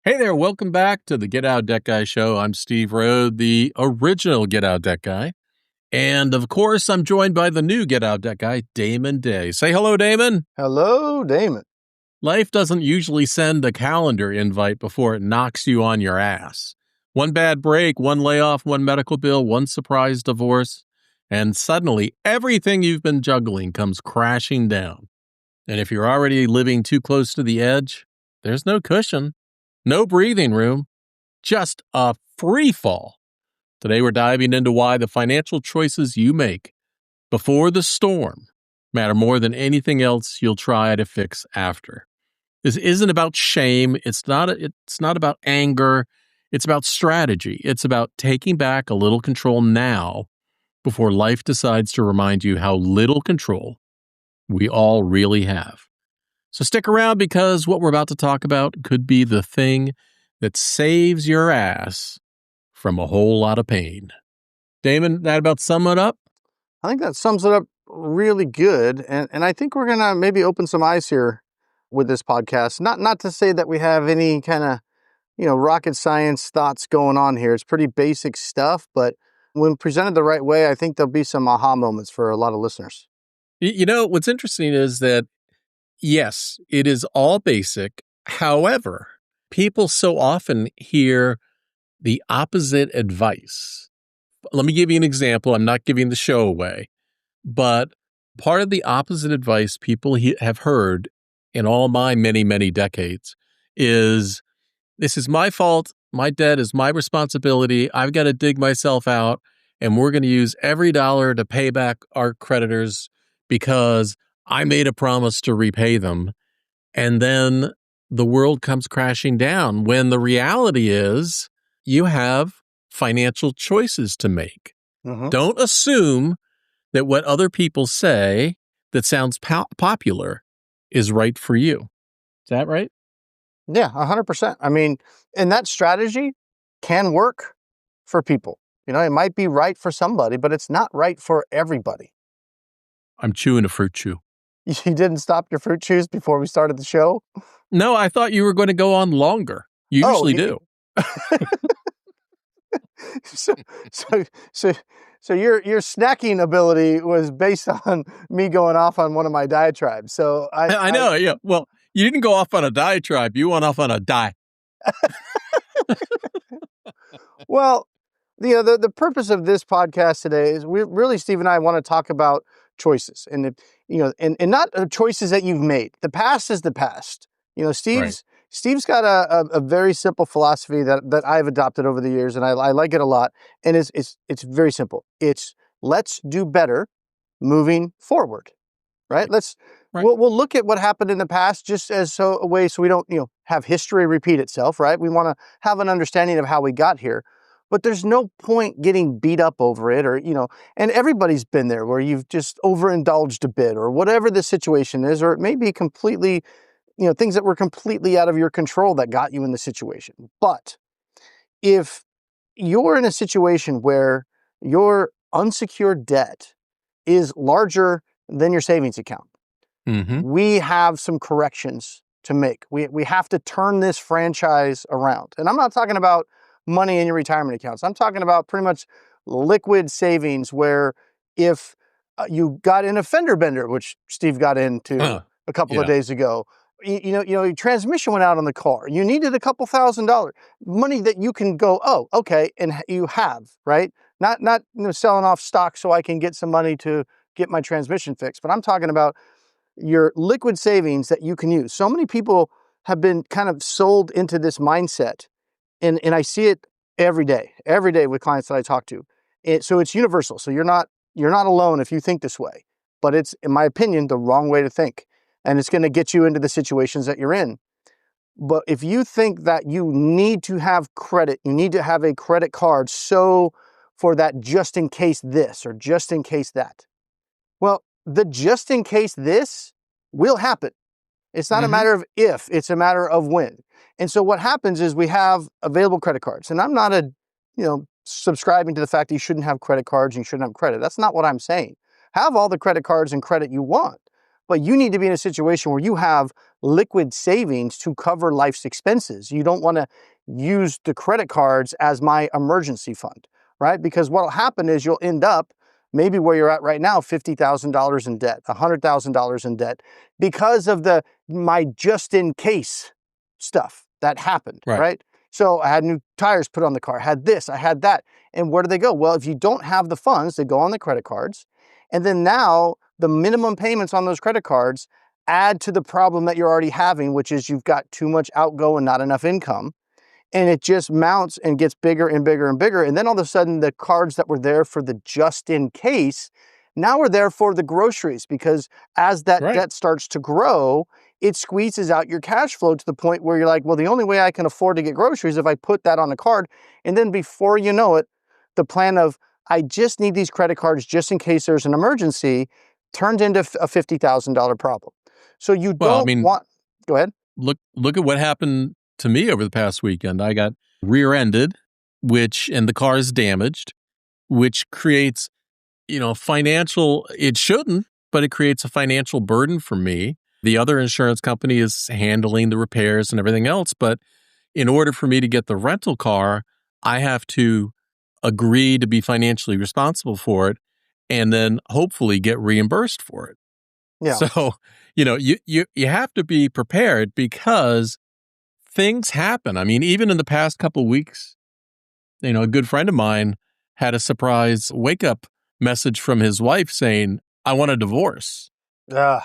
Hey there, welcome back to the Get Out Debt Guy show. I'm Steve Rhode, the original Get Out Debt Guy. And of course, I'm joined by the new Get Out Debt Guy, Damon Day. Say hello, Damon. Hello, Damon. Life doesn't usually send a calendar invite before it knocks you on your ass. One bad break, one layoff, one medical bill, one surprise divorce, and suddenly everything you've been juggling comes crashing down. And if you're already living too close to the edge, there's no cushion. No breathing room, just a free fall. Today we're diving into why the financial choices you make before the storm matter more than anything else you'll try to fix after. This isn't about shame. It's not about anger. It's about strategy. It's about taking back a little control now before life decides to remind you how little control we all really have. So stick around because what we're about to talk about could be the thing that saves your ass from a whole lot of pain. Damon, that about sum it up? I think that sums it up really good. And I think we're going to maybe open some eyes here with this podcast. Not to say that we have any kind of, rocket science thoughts going on here. It's pretty basic stuff, but when presented the right way, I think there'll be some aha moments for a lot of listeners. What's interesting is that yes, it is all basic. However, people so often hear the opposite advice. Let me give you an example. I'm not giving the show away, but part of the opposite advice people have heard in all my many, many decades is, this is my fault. My debt is my responsibility. I've got to dig myself out, and we're going to use every dollar to pay back our creditors because I made a promise to repay them. And then the world comes crashing down when the reality is you have financial choices to make. Mm-hmm. Don't assume that what other people say that sounds popular is right for you. Is that right? Yeah, 100%. I mean, and that strategy can work for people. It might be right for somebody, but it's not right for everybody. I'm chewing a fruit chew. You didn't stop your fruit chews before we started the show? No, I thought you were going to go on longer. You usually do. So your snacking ability was based on me going off on one of my diatribes. So I know. Yeah. Well, you didn't go off on a diatribe. You went off on a die. Well, the purpose of this podcast today is Steve and I want to talk about choices and not choices that you've made. The past is the past. Steve's got a very simple philosophy that I've adopted over the years, and I like it a lot. And it's very simple. It's let's do better moving forward, right? We'll look at what happened in the past just as a way so we don't have history repeat itself, right? We want to have an understanding of how we got here. But there's no point getting beat up over it and everybody's been there where you've just overindulged a bit or whatever the situation is, or it may be completely, things that were completely out of your control that got you in the situation. But if you're in a situation where your unsecured debt is larger than your savings account, mm-hmm. we have some corrections to make. We have to turn this franchise around. And I'm not talking about money in your retirement accounts. I'm talking about pretty much liquid savings where if you got in a fender bender, which Steve got into a couple of days ago, your transmission went out on the car. You needed a couple $1,000, money that you can go, oh, okay, and you have, right? Not selling off stock so I can get some money to get my transmission fixed, but I'm talking about your liquid savings that you can use. So many people have been kind of sold into this mindset. And I see it every day with clients that I talk to. So it's universal. So you're not alone if you think this way, but it's, in my opinion, the wrong way to think. And it's going to get you into the situations that you're in. But if you think that you need to have credit, you need to have a credit card so for that just in case this or just in case that. Well, the just in case this will happen. It's not a matter of if, it's a matter of when. And so what happens is we have available credit cards. And I'm not subscribing to the fact that you shouldn't have credit cards and you shouldn't have credit. That's not what I'm saying. Have all the credit cards and credit you want. but you need to be in a situation where you have liquid savings to cover life's expenses. You don't want to use the credit cards as my emergency fund, right? Because what'll happen is you'll end up maybe where you're at right now, $50,000 in debt, $100,000 in debt, because of my just in case stuff that happened, Right. right? So I had new tires put on the car, had this, I had that. And where do they go? Well, if you don't have the funds, they go on the credit cards. And then now the minimum payments on those credit cards add to the problem that you're already having, which is you've got too much outgo and not enough income. And it just mounts and gets bigger and bigger and bigger. And then all of a sudden, the cards that were there for the just in case now are there for the groceries, because as that Right. debt starts to grow, it squeezes out your cash flow to the point where you're like, well, the only way I can afford to get groceries is if I put that on a card. And then before you know it, the plan of, I just need these credit cards just in case there's an emergency, turned into a $50,000 problem. So you Well, I don't mean, want, go ahead. look at what happened to me over the past weekend. I got rear-ended, and the car is damaged, which creates, financial, it shouldn't, but it creates a financial burden for me. The other insurance company is handling the repairs and everything else, but in order for me to get the rental car, I have to agree to be financially responsible for it and then hopefully get reimbursed for it. Yeah. So, you have to be prepared because things happen. I mean, even in the past couple weeks, a good friend of mine had a surprise wake-up message from his wife saying, "I want a divorce." Yeah.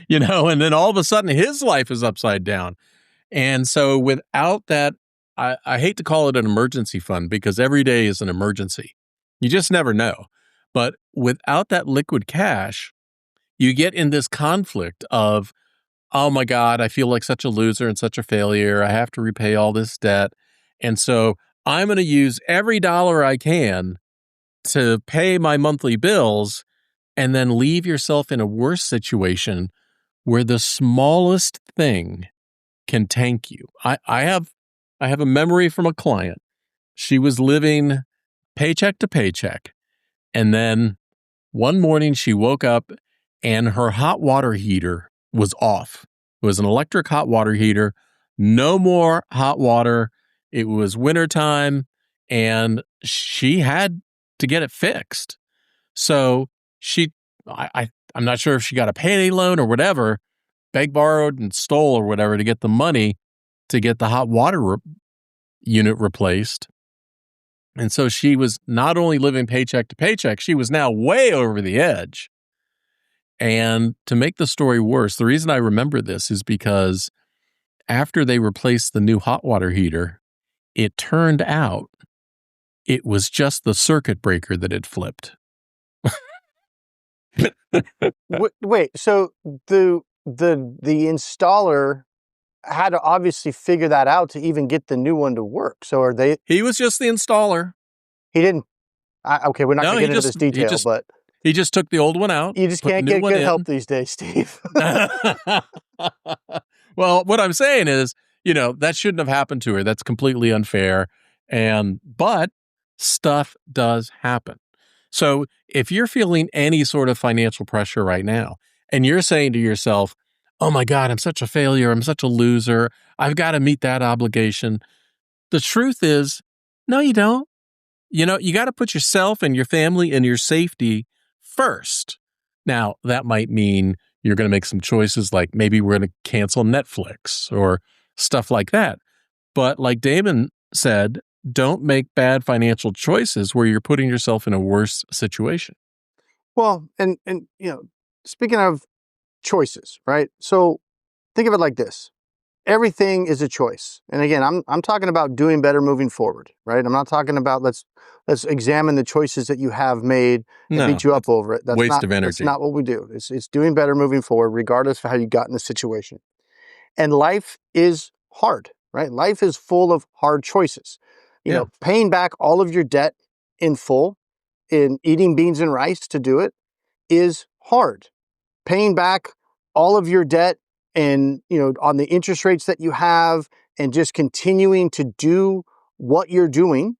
And then all of a sudden his life is upside down. And so without that, I hate to call it an emergency fund because every day is an emergency. You just never know. But without that liquid cash, you get in this conflict of, oh my God, I feel like such a loser and such a failure. I have to repay all this debt. And so I'm going to use every dollar I can to pay my monthly bills and then leave yourself in a worse situation where the smallest thing can tank you. I have a memory from a client. She was living paycheck to paycheck. And then one morning she woke up and her hot water heater was off. It was an electric hot water heater. No more hot water. It was wintertime and she had to get it fixed. So I'm not sure if she got a payday loan or whatever, begged, borrowed, and stole or whatever to get the money to get the hot water unit replaced. And so she was not only living paycheck to paycheck, she was now way over the edge. And to make the story worse, the reason I remember this is because after they replaced the new hot water heater, it turned out it was just the circuit breaker that had flipped. Wait, so the installer had to obviously figure that out to even get the new one to work. So are they? He was just the installer. He didn't. Okay, we're not No, going to get into this detail, but he just took the old one out. you just can't get good help these days, Steve. Well, what I'm saying is, that shouldn't have happened to her. That's completely unfair. But stuff does happen. So if you're feeling any sort of financial pressure right now, and you're saying to yourself, oh my God, I'm such a failure. I'm such a loser. I've got to meet that obligation. The truth is, no, you don't. You got to put yourself and your family and your safety first. Now, that might mean you're going to make some choices like maybe we're going to cancel Netflix or stuff like that. But like Damon said, don't make bad financial choices where you're putting yourself in a worse situation. Well, and speaking of choices, right? So think of it like this. Everything is a choice. And again, I'm talking about doing better moving forward, right? I'm not talking about let's examine the choices that you have made and beat you up over it. That's waste of energy. That's not what we do. It's doing better moving forward, regardless of how you got in the situation. And life is hard, right? Life is full of hard choices. Paying back all of your debt in full, in eating beans and rice to do it, is hard. Paying back all of your debt and, on the interest rates that you have and just continuing to do what you're doing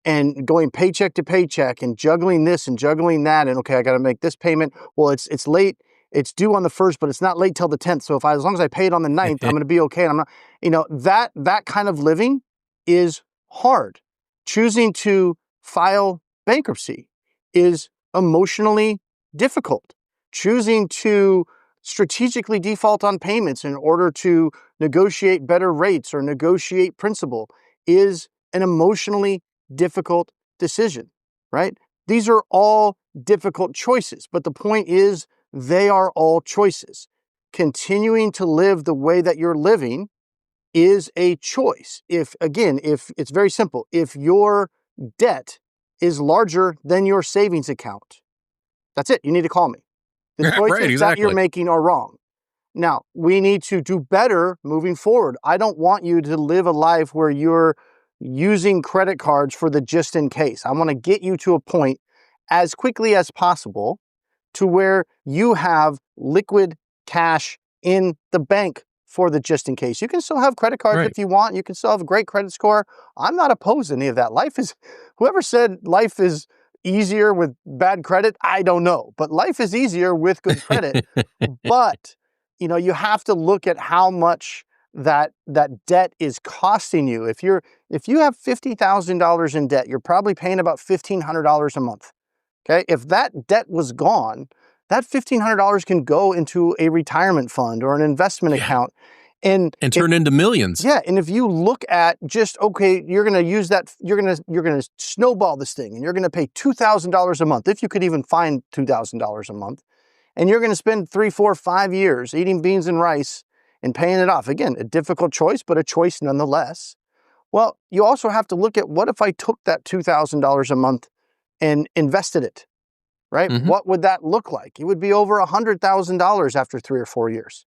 and going paycheck to paycheck and juggling this and juggling that. And okay, I got to make this payment. Well, it's late. it's due on the 1st, but it's not late till the 10th. So as long as I pay it on the 9th, I'm going to be okay. And I'm not, that kind of living is hard. Choosing to file bankruptcy is emotionally difficult. Choosing to strategically default on payments in order to negotiate better rates or negotiate principal is an emotionally difficult decision, right? These are all difficult choices, but the point is they are all choices. Continuing to live the way that you're living is a choice. If it's very simple, if your debt is larger than your savings account, that's it. You need to call me. The choices Right, that you're exactly. making are wrong. Now, we need to do better moving forward. I don't want you to live a life where you're using credit cards for the just in case. I want to get you to a point as quickly as possible to where you have liquid cash in the bank for the just in case. You can still have credit cards Right. if you want. You can still have a great credit score. I'm not opposed to any of that. Whoever said life is easier with bad credit, I don't know. But life is easier with good credit. But, you have to look at how much that debt is costing you. If you have $50,000 in debt, you're probably paying about $1,500 a month. Okay, if that debt was gone, that $1,500 can go into a retirement fund or an investment account, and turn into millions. Yeah, and if you look at just you're going to use that, you're going to snowball this thing, and you're going to pay $2,000 a month if you could even find $2,000 a month, and you're going to spend 3, 4, 5 years eating beans and rice and paying it off. Again, a difficult choice, but a choice nonetheless. Well, you also have to look at, what if I took that $2,000 a month and invested it, right? Mm-hmm. What would that look like? It would be over $100,000 after 3 or 4 years.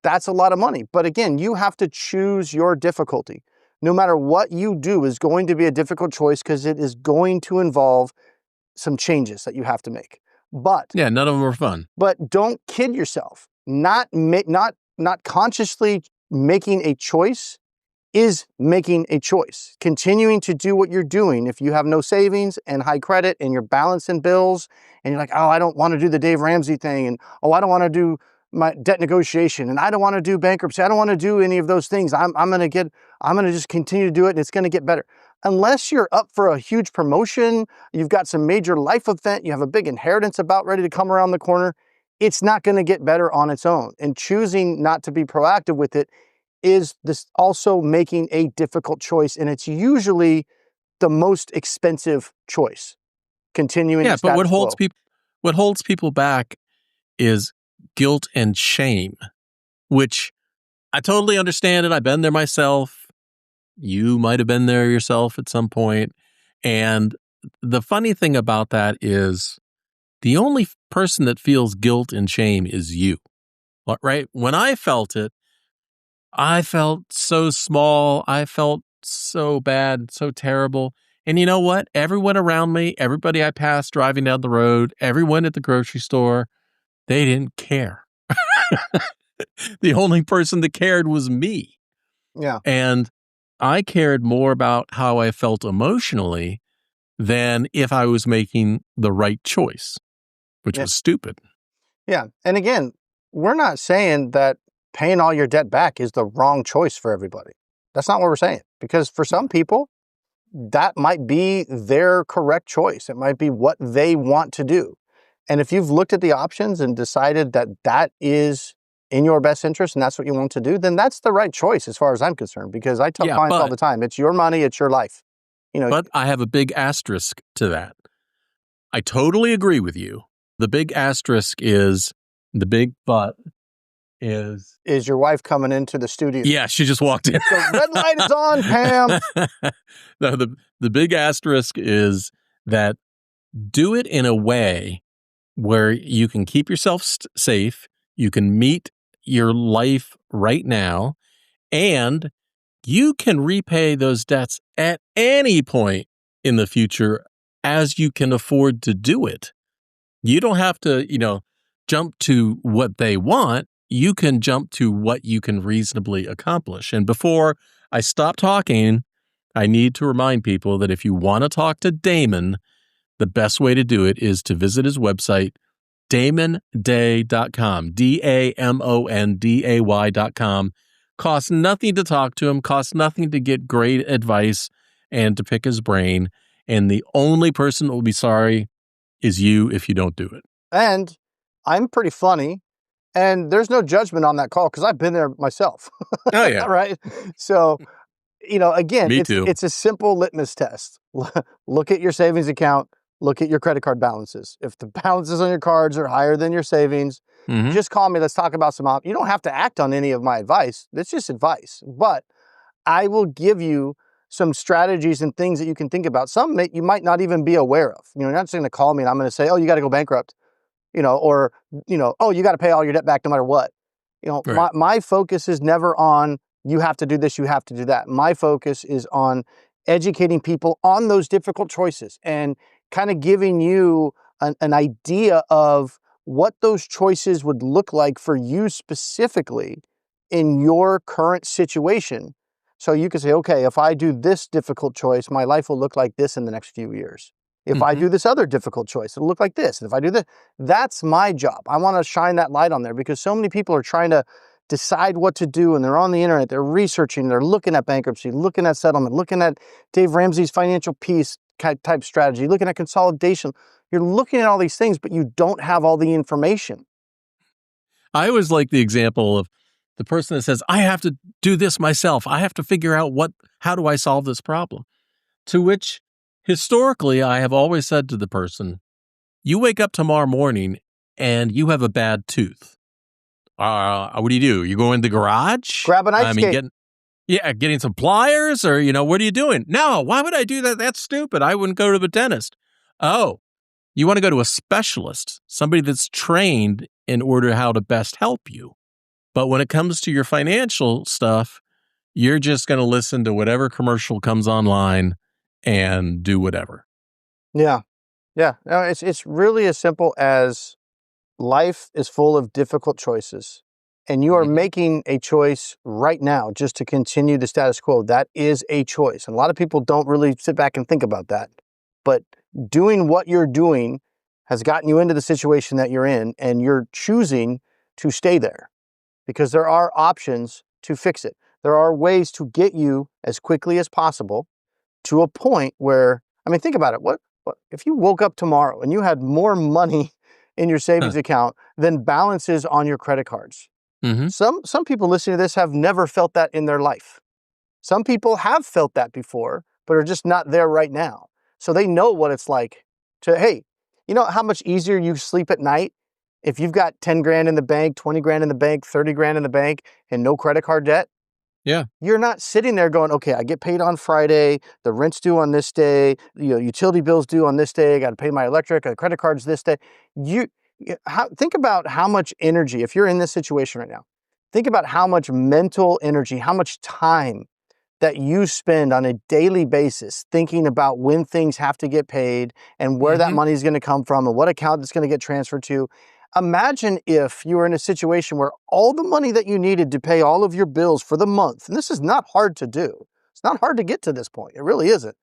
That's a lot of money. But again, you have to choose your difficulty. No matter what you do is going to be a difficult choice because it is going to involve some changes that you have to make. But yeah, none of them are fun. But don't kid yourself. Not consciously making a choice is making a choice. Continuing to do what you're doing. If you have no savings and high credit and you're balancing bills and you're like, oh, I don't want to do the Dave Ramsey thing, and oh, I don't want to do my debt negotiation, and I don't want to do bankruptcy. I don't want to do any of those things. I'm going to just continue to do it, and it's going to get better. Unless you're up for a huge promotion, you've got some major life event, you have a big inheritance about ready to come around the corner, it's not going to get better on its own. And choosing not to be proactive with it is this also making a difficult choice, and it's usually the most expensive choice. Continuing the but status quo. what holds people back is guilt and shame, which I totally understand it. I've been there myself. You might have been there yourself at some point. And the funny thing about that is the only person that feels guilt and shame is you, right? When I felt it, I felt so small. I felt so bad, so terrible. And you know what? Everyone around me, everybody I passed driving down the road, everyone at the grocery store, they didn't care. The only person that cared was me. Yeah. And I cared more about how I felt emotionally than if I was making the right choice, which was stupid. Yeah. And again, we're not saying that paying all your debt back is the wrong choice for everybody. That's not what we're saying. Because for some people, that might be their correct choice. It might be what they want to do. And if you've looked at the options and decided that that is in your best interest and that's what you want to do, then that's the right choice as far as I'm concerned. Because I tell clients all the time, it's your money, it's your life. But I have a big asterisk to that. I totally agree with you. The big asterisk is, the big but is your wife coming into the studio? Yeah, she just walked in. The red light is on, Pam. No, the big asterisk is that do it in a way where you can keep yourself safe, you can meet your life right now, and you can repay those debts at any point in the future as you can afford to do it. You don't have to, jump to what they want. You can jump to what you can reasonably accomplish. And before I stop talking, I need to remind people that if you want to talk to Damon, the best way to do it is to visit his website, DamonDay.com, DamonDay.com. Costs nothing to talk to him, costs nothing to get great advice and to pick his brain. And the only person that will be sorry is you if you don't do it. And I'm pretty funny, and there's no judgment on that call because I've been there myself. Oh, yeah. Right? So, again, Me too. it's a simple litmus test. Look at your savings account, look at your credit card balances. If the balances on your cards are higher than your savings, just call me. Let's talk about you don't have to act on any of my advice. It's just advice. But I will give you some strategies and things that you can think about. Some you might not even be aware of. You're not just going to call me and I'm going to say, oh, you got to go bankrupt, or, oh, you got to pay all your debt back no matter what. Right. My focus is never on you have to do this, you have to do that. My focus is on educating people on those difficult choices and kind of giving you an idea of what those choices would look like for you specifically in your current situation. So you can say, okay, if I do this difficult choice, my life will look like this in the next few years. If I do this other difficult choice, it'll look like this. And if I do this, that's my job. I want to shine that light on there because so many people are trying to decide what to do and they're on the internet, they're researching, they're looking at bankruptcy, looking at settlement, looking at Dave Ramsey's financial peace type strategy, looking at consolidation. You're looking at all these things, but you don't have all the information. I always like the example of the person that says, I have to do this myself. I have to figure out how do I solve this problem? To which historically, I have always said to the person, you wake up tomorrow morning and you have a bad tooth. What do? You go in the garage? Grab an ice skate. Getting some pliers or, what are you doing? No, why would I do that? That's stupid. I wouldn't go to the dentist. Oh, you want to go to a specialist, somebody that's trained in order how to best help you. But when it comes to your financial stuff, you're just going to listen to whatever commercial comes online and do whatever. Yeah. No, it's really as simple as life is full of difficult choices. And you are making a choice right now just to continue the status quo. That is a choice. And a lot of people don't really sit back and think about that. But doing what you're doing has gotten you into the situation that you're in, and you're choosing to stay there because there are options to fix it. There are ways to get you as quickly as possible to a point where, think about it. What if you woke up tomorrow and you had more money in your savings account than balances on your credit cards? Some people listening to this have never felt that in their life. Some people have felt that before, but are just not there right now. So they know what it's like to, hey, you know how much easier you sleep at night if you've got 10 grand in the bank, 20 grand in the bank, 30 grand in the bank, and no credit card debt? Yeah. You're not sitting there going, okay, I get paid on Friday, the rent's due on this day, utility bills due on this day, I got to pay my electric, the credit card's this day. Think about how much energy, if you're in this situation right now, think about how much mental energy, how much time that you spend on a daily basis thinking about when things have to get paid and where that money is going to come from and what account it's going to get transferred to. Imagine if you were in a situation where all the money that you needed to pay all of your bills for the month, and this is not hard to do. It's not hard to get to this point. It really isn't.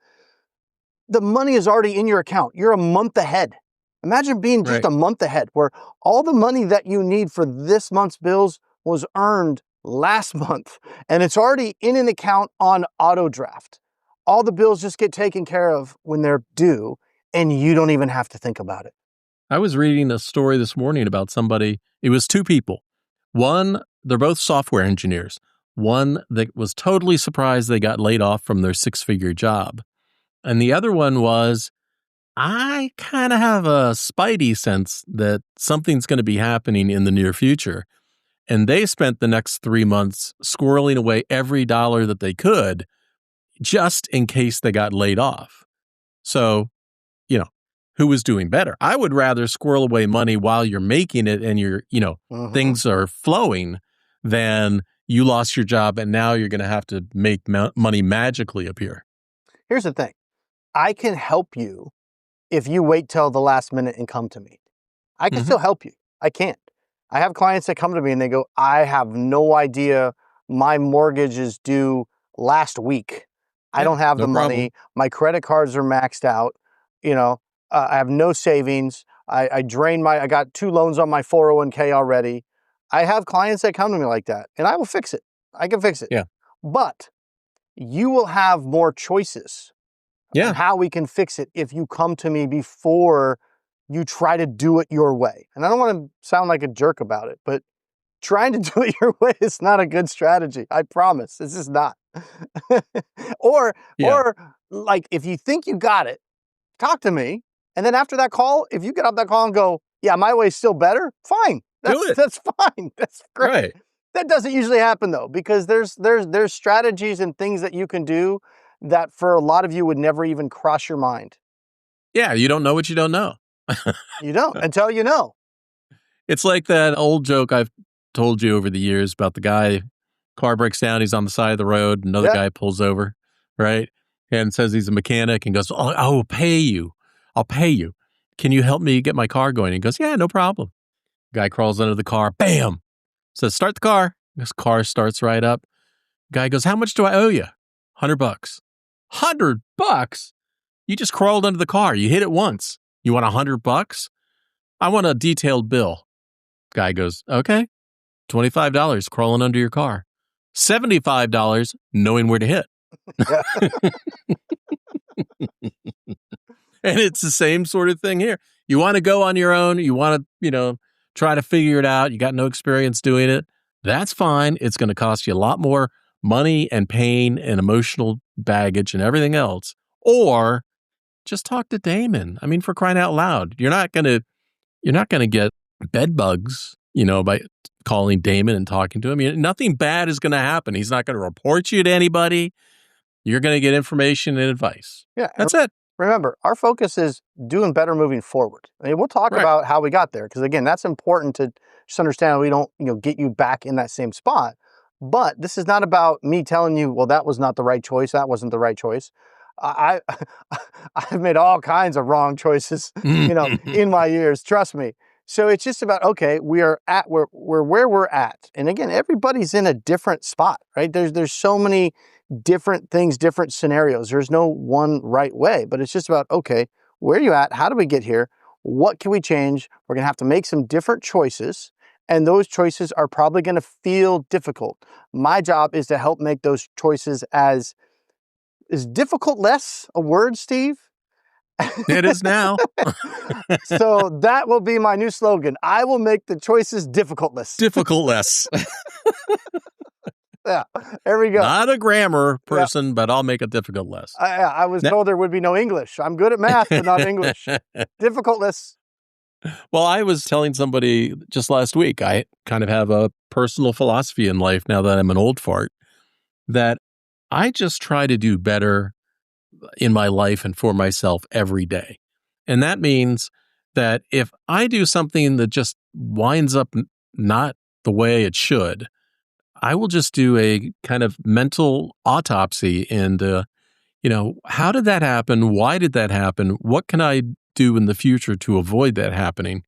The money is already in your account. You're a month ahead. Imagine being just a month ahead where all the money that you need for this month's bills was earned last month and it's already in an account on auto draft. All the bills just get taken care of when they're due and you don't even have to think about it. I was reading a story this morning about somebody. It was two people. One, they're both software engineers. One that was totally surprised they got laid off from their 6-figure job. And the other one was, I kind of have a spidey sense that something's going to be happening in the near future. And they spent the next 3 months squirreling away every dollar that they could just in case they got laid off. So, who was doing better? I would rather squirrel away money while you're making it and things are flowing than you lost your job and now you're going to have to make money magically appear. Here's the thing. I can help you if you wait till the last minute and come to me. I can still help you. I can't. I have clients that come to me and they go, I have no idea. My mortgage is due last week. I don't have the money. My credit cards are maxed out. I have no savings. I got 2 loans on my 401k already. I have clients that come to me like that, and I will fix it. I can fix it. Yeah. But you will have more choices on Yeah. how we can fix it if you come to me before you try to do it your way. And I don't want to sound like a jerk about it, but trying to do it your way is not a good strategy. I promise. This is not. or Yeah. like if you think you got it, talk to me. And then after that call, if you get off that call and go, yeah, my way's still better, fine. Do it. That's fine. That's great. Right. That doesn't usually happen though, because there's strategies and things that you can do that for a lot of you would never even cross your mind. Yeah. You don't know what you don't know. You don't until you know. It's like that old joke I've told you over the years about the guy, car breaks down, he's on the side of the road, another Yeah. guy pulls over, right? And says he's a mechanic and goes, oh, I will pay you. I'll pay you. Can you help me get my car going? He goes, yeah, no problem. Guy crawls under the car, bam! Says, start the car. This car starts right up. Guy goes, how much do I owe you? $100. $100? You just crawled under the car. You hit it once. You want $100? I want a detailed bill. Guy goes, okay. $25 crawling under your car. $75 knowing where to hit. Yeah. And it's the same sort of thing here. You want to go on your own. You want to, try to figure it out. You got no experience doing it. That's fine. It's going to cost you a lot more money and pain and emotional baggage and everything else. Or just talk to Damon. I mean, for crying out loud, you're not going to get bed bugs, by calling Damon and talking to him. Nothing bad is going to happen. He's not going to report you to anybody. You're going to get information and advice. Yeah. That's it. Remember, our focus is doing better moving forward. I mean, we'll talk Right. about how we got there, because again, that's important to just understand. We don't, get you back in that same spot. But this is not about me telling you, well, that was not the right choice. That wasn't the right choice. I I've made all kinds of wrong choices, in my years. Trust me. So it's just about, okay, we're where we're at. And again, everybody's in a different spot, right? There's so many different things, different scenarios. There's no one right way, but it's just about, okay, where are you at? How do we get here? What can we change? We're going to have to make some different choices, and those choices are probably going to feel difficult. My job is to help make those choices as difficult less a word, Steve? It is now. So that will be my new slogan. I will make the choices difficultless. Difficult less. Yeah, there we go. Not a grammar person, but I'll make it difficult less. I was told there would be no English. I'm good at math, but not English. Difficultless. Well, I was telling somebody just last week, I kind of have a personal philosophy in life now that I'm an old fart, that I just try to do better in my life and for myself every day. And that means that if I do something that just winds up not the way it should, I will just do a kind of mental autopsy and, how did that happen? Why did that happen? What can I do in the future to avoid that happening?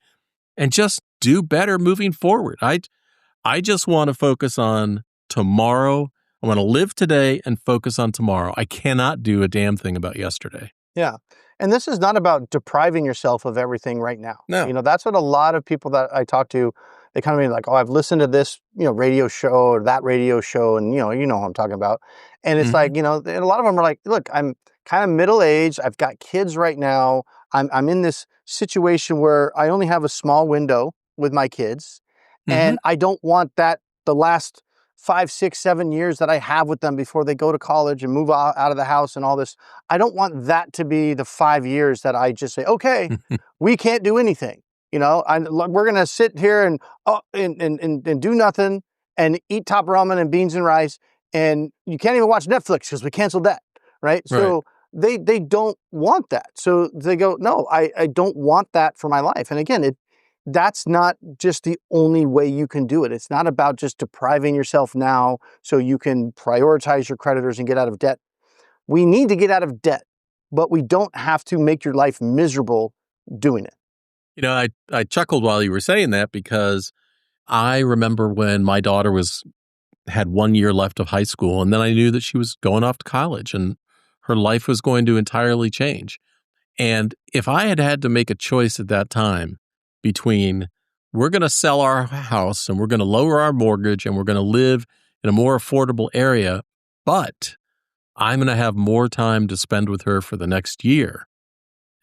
And just do better moving forward. I just want to focus on tomorrow. I want to live today and focus on tomorrow. I cannot do a damn thing about yesterday. Yeah. And this is not about depriving yourself of everything right now. No. That's what a lot of people that I talk to, they kind of mean like, oh, I've listened to this, radio show or that radio show. And, you know what I'm talking about. And it's like, and a lot of them are like, look, I'm kind of middle-aged. I've got kids right now. I'm in this situation where I only have a small window with my kids. And I don't want that the last 5, 6, 7 years that I have with them before they go to college and move out of the house and all this. I don't want that to be the 5 years that I just say, okay, we can't do anything. We're going to sit here and do nothing and eat top ramen and beans and rice. And you can't even watch Netflix because we canceled that. Right. So they don't want that. So they go, no, I don't want that for my life. And again, that's not just the only way you can do it. It's not about just depriving yourself now so you can prioritize your creditors and get out of debt. We need to get out of debt, but we don't have to make your life miserable doing it. I chuckled while you were saying that because I remember when my daughter had 1 year left of high school, and then I knew that she was going off to college and her life was going to entirely change. And if I had had to make a choice at that time between we're going to sell our house and we're going to lower our mortgage and we're going to live in a more affordable area, but I'm going to have more time to spend with her for the next year.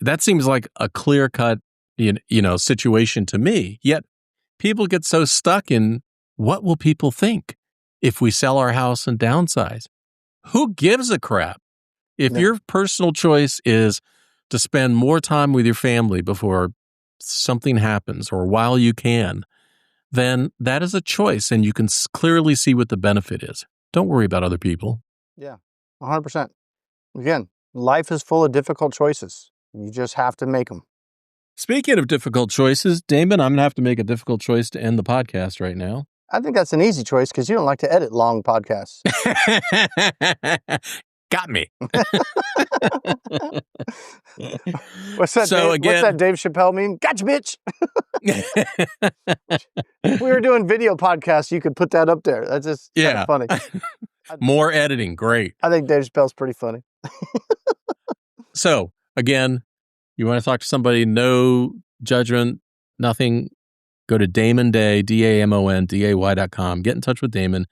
That seems like a clear-cut, situation to me. Yet people get so stuck in what will people think if we sell our house and downsize? Who gives a crap? If your personal choice is to spend more time with your family before something happens or while you can, then that is a choice and you can clearly see what the benefit is. Don't worry about other people. Yeah, 100%. Again, life is full of difficult choices. You just have to make them. Speaking of difficult choices, Damon, I'm going to have to make a difficult choice to end the podcast right now. I think that's an easy choice because you don't like to edit long podcasts. Got me. What's that Dave Chappelle meme? Gotcha, bitch. If we were doing video podcasts, you could put that up there. That's just kind of funny. More editing. Great. I think Dave Chappelle's pretty funny. So, again, you want to talk to somebody, no judgment, nothing, go to Damon Day, DamonDay.com. Get in touch with Damon.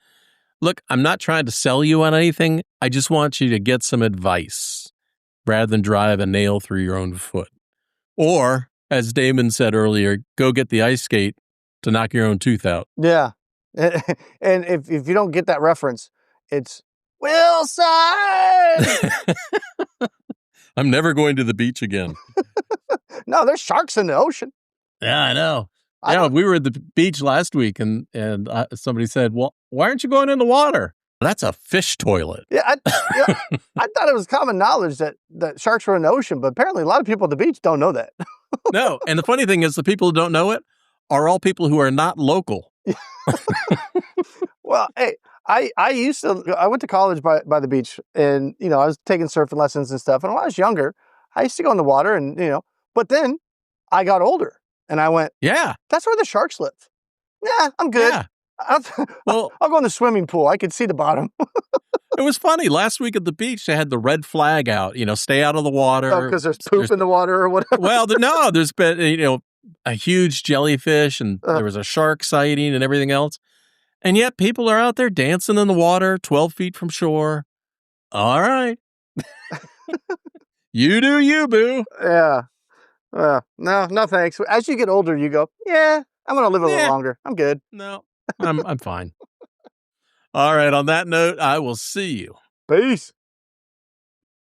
Look, I'm not trying to sell you on anything. I just want you to get some advice rather than drive a nail through your own foot. Or, as Damon said earlier, go get the ice skate to knock your own tooth out. Yeah. And if you don't get that reference, it's Wilson! I'm never going to the beach again. No, there's sharks in the ocean. Yeah, I know. We were at the beach last week and somebody said, well, why aren't you going in the water? That's a fish toilet. Yeah, I thought it was common knowledge that sharks were in the ocean, but apparently a lot of people at the beach don't know that. No, and the funny thing is the people who don't know it are all people who are not local. Well, hey, I went to college by the beach and, I was taking surfing lessons and stuff. And when I was younger, I used to go in the water and, but then I got older and I went, yeah, that's where the sharks live. Nah, I'm good. Yeah. I'll go in the swimming pool. I can see the bottom. It was funny. Last week at the beach, they had the red flag out, stay out of the water. Because there's poop in the water or whatever. Well, no, there's been, a huge jellyfish and there was a shark sighting and everything else. And yet people are out there dancing in the water 12 feet from shore. All right. You do you, boo. Yeah. No, thanks. As you get older, you go, yeah, I'm going to live a little longer. I'm good. No, I'm fine. All right. On that note, I will see you. Peace.